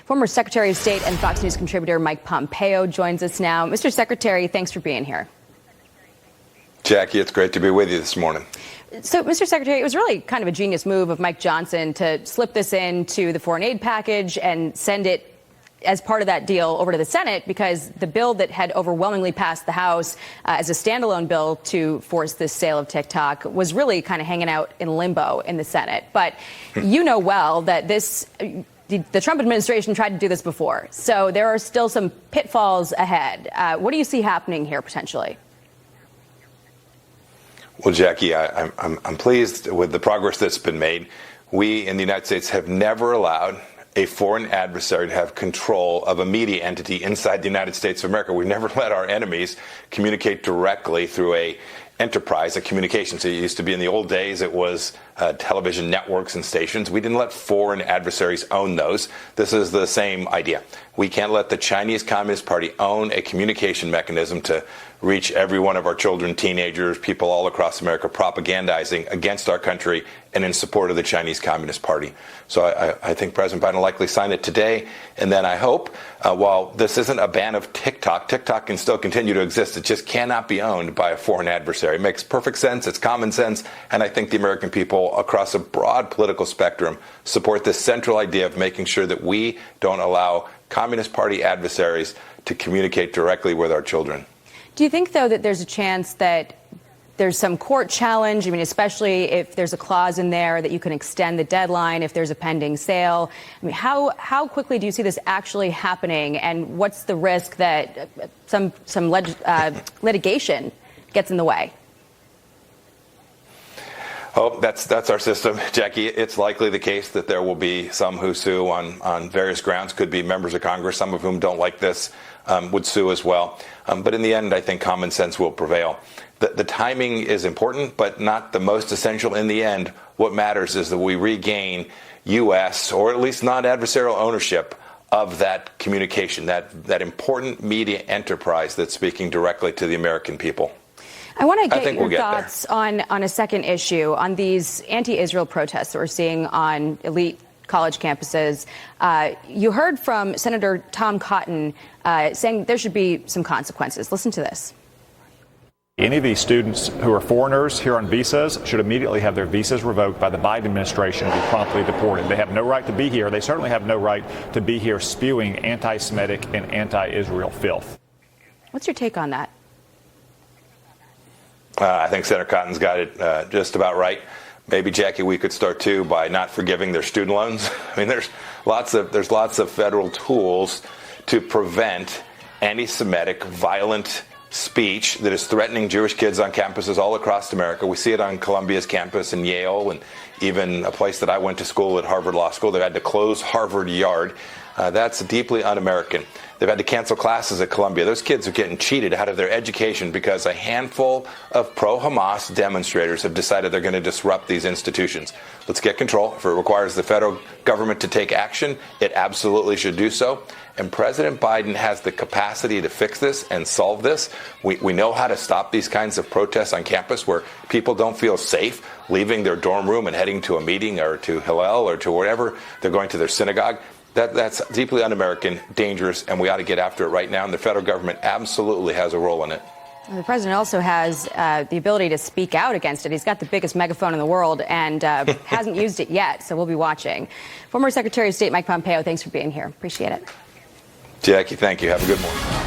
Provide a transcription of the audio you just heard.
Former Secretary of State and Fox News contributor Mike Pompeo joins us now. Mr. Secretary, thanks for being here. Jackie, it's great to be with you this morning. So, Mr. Secretary, it was really kind of a genius move of Mike Johnson to slip this into the foreign aid package and send it as part of that deal over to the Senate, because the bill that had overwhelmingly passed the House as a standalone bill to force this sale of TikTok was really kind of hanging out in limbo in the Senate. But you know well that the Trump administration tried to do this before. So there are still some pitfalls ahead. What do you see happening here potentially? Well, Jackie, I'm pleased with the progress that's been made. We in the United States have never allowed a foreign adversary to have control of a media entity inside the United States of America. We've never let our enemies communicate directly through a enterprise, a communication. So it used to be in the old days, it was television networks and stations. We didn't let foreign adversaries own those. This is the same idea. We can't let the Chinese Communist Party own a communication mechanism to reach every one of our children, teenagers, people all across America propagandizing against our country and in support of the Chinese Communist Party. So I think President Biden will likely sign it today. And then I hope, while this isn't a ban of TikTok, TikTok can still continue to exist. It just cannot be owned by a foreign adversary. It makes perfect sense. It's common sense. And I think the American people across a broad political spectrum support this central idea of making sure that we don't allow Communist Party adversaries to communicate directly with our children. Do you think, though, that there's a chance that there's some court challenge? I mean, especially if there's a clause in there that you can extend the deadline if there's a pending sale. I mean, how quickly do you see this actually happening? And what's the risk that some litigation gets in the way? Oh, that's our system, Jackie. It's likely the case that there will be some who sue on various grounds. Could be members of Congress, some of whom don't like this, would sue as well. But in the end, I think common sense will prevail. The timing is important, but not the most essential in the end. What matters is that we regain U.S. or at least non-adversarial ownership of that communication, that important media enterprise that's speaking directly to the American people. I want to get your thoughts on a second issue, on these anti-Israel protests that we're seeing on elite college campuses. You heard from Senator Tom Cotton saying there should be some consequences. Listen to this. Any of these students who are foreigners here on visas should immediately have their visas revoked by the Biden administration and be promptly deported. They have no right to be here. They certainly have no right to be here spewing anti-Semitic and anti-Israel filth. What's your take on that? I think Senator Cotton's got it just about right. Maybe, Jackie, we could start, too, by not forgiving their student loans. I mean, there's lots of federal tools to prevent anti-Semitic, violent speech that is threatening Jewish kids on campuses all across America. We see it on Columbia's campus and Yale, and even a place that I went to school at, Harvard Law School. They had to close Harvard Yard. That's deeply un-American. They've had to cancel classes at Columbia. Those kids are getting cheated out of their education because a handful of pro-Hamas demonstrators have decided they're going to disrupt these institutions. Let's get control. If it requires the federal government to take action, it absolutely should do so. And President Biden has the capacity to fix this and solve this. We know how to stop these kinds of protests on campus where people don't feel safe leaving their dorm room and heading to a meeting or to Hillel or to wherever they're going to their synagogue. That's deeply un-American, dangerous, and we ought to get after it right now. And the federal government absolutely has a role in it. The president also has the ability to speak out against it. He's got the biggest megaphone in the world and hasn't used it yet, so we'll be watching. Former Secretary of State Mike Pompeo, thanks for being here. Appreciate it. Jackie, thank you. Have a good morning.